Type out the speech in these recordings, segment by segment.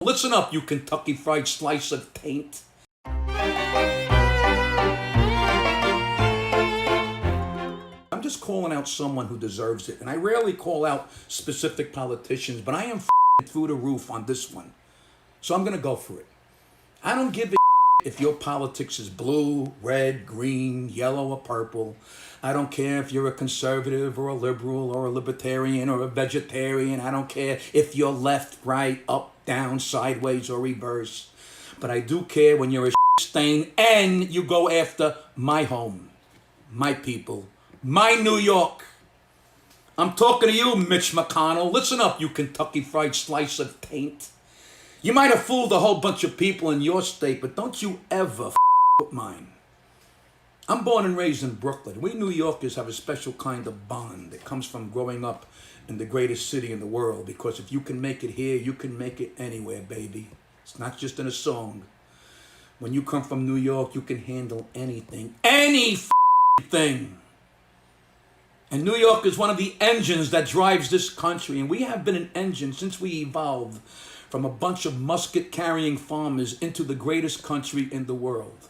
Listen up, you Kentucky Fried slice of taint. I'm just calling out someone who deserves it, and I rarely call out specific politicians, but I am through the roof on this one. So I'm going to go for it. I don't give a if your politics is blue, red, green, yellow, or purple. I don't care if you're a conservative or a liberal or a libertarian or a vegetarian. I don't care if you're left, right, up, down, sideways, or reverse. But I do care when you're a stain and you go after my home, my people, my New York. I'm talking to you, Mitch McConnell. Listen up, you Kentucky Fried slice of taint. You might have fooled a whole bunch of people in your state, but don't you ever with mine. I'm born and raised in Brooklyn. We New Yorkers have a special kind of bond that comes from growing up in the greatest city in the world, because if you can make it here, you can make it anywhere, baby. It's not just in a song. When you come from New York, you can handle anything. Anything. And New York is one of the engines that drives this country, and we have been an engine since we evolved from a bunch of musket-carrying farmers into the greatest country in the world.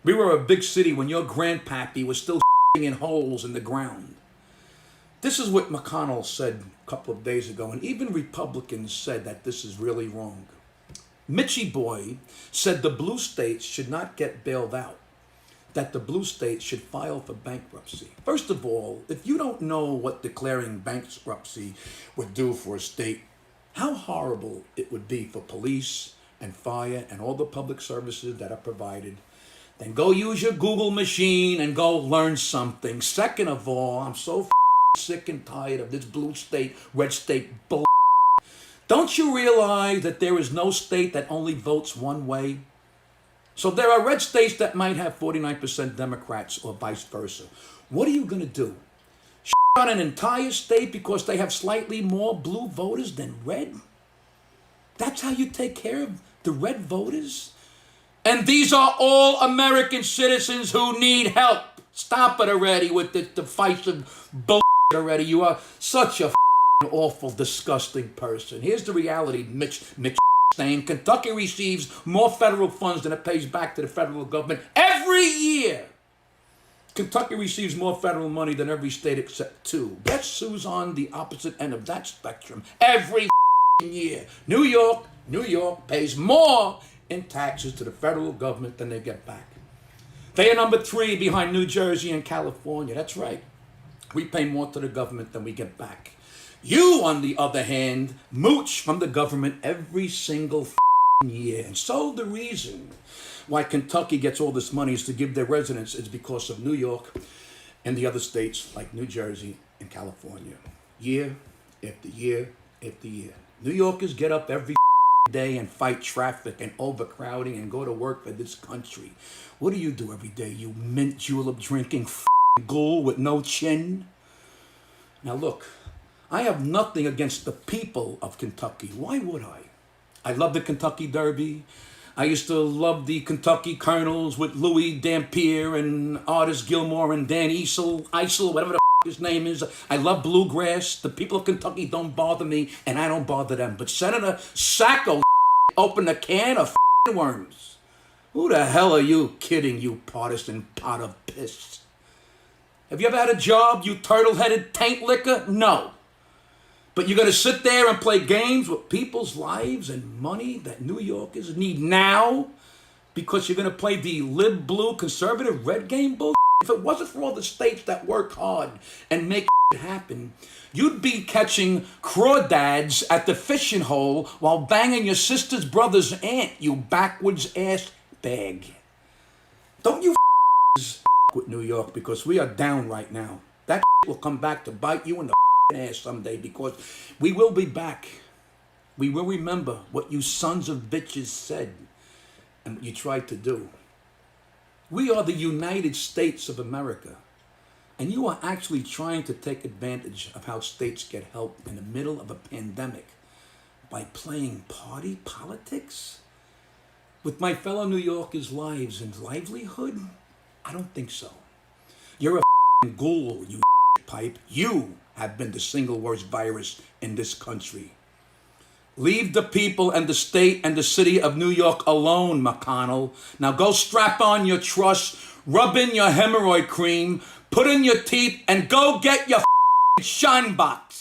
We were a big city when your grandpappy was still in holes in the ground. This is what McConnell said a couple of days ago, and even Republicans said that this is really wrong. Mitchy Boy said the blue states should not get bailed out, that the blue states should file for bankruptcy. First of all, if you don't know what declaring bankruptcy would do for a state, how horrible it would be for police and fire and all the public services that are provided, then go use your Google machine and go learn something. Second of all, I'm so sick and tired of this blue state, red state bull. Don't you realize that there is no state that only votes one way? So there are red states that might have 49% Democrats or vice versa. What are you going to do? On an entire state because they have slightly more blue voters than red? That's how you take care of the red voters? And these are all American citizens who need help. Stop it already with the divisive bullshit already. You are such a awful, disgusting person. Here's the reality, Mitch McSh. Kentucky receives more federal funds than it pays back to the federal government every year. Kentucky receives more federal money than every state except two. Guess who's on the opposite end of that spectrum every year? New York pays more in taxes to the federal government than they get back. They are number 3 behind New Jersey and California. That's right. We pay more to the government than we get back. You, on the other hand, mooch from the government every single year. And so the reason why Kentucky gets all this money is to give their residents is because of New York and the other states like New Jersey and California. Year after year after year. New Yorkers get up every day and fight traffic and overcrowding and go to work for this country. What do you do every day, you mint julep drinking ghoul with no chin? Now look, I have nothing against the people of Kentucky. Why would I? I love the Kentucky Derby. I used to love the Kentucky Colonels with Louis Dampier and Artis Gilmore and Dan Eisel, whatever the his name is. I love bluegrass. The people of Kentucky don't bother me, and I don't bother them. But Senator Sacco opened a can of worms. Who the hell are you kidding, you partisan pot of piss? Have you ever had a job, you turtle-headed taint licker? No. But you're going to sit there and play games with people's lives and money that New Yorkers need now because you're going to play the lib blue conservative red game bull? If it wasn't for all the states that work hard and make it happen, you'd be catching crawdads at the fishing hole while banging your sister's brother's aunt, you backwards ass bag. Don't you with New York, because we are down right now. That will come back to bite you in the ass someday, because we will be back. We will remember what you sons of bitches said and what you tried to do. We are the United States of America, and you are actually trying to take advantage of how states get help in the middle of a pandemic by playing party politics with my fellow New Yorkers' lives and livelihood? I don't think so. You're a ghoul, you pipe. You have been the single worst virus in this country. Leave the people and the state and the city of New York alone, McConnell. Now go strap on your truss, rub in your hemorrhoid cream, put in your teeth, and go get your shine box.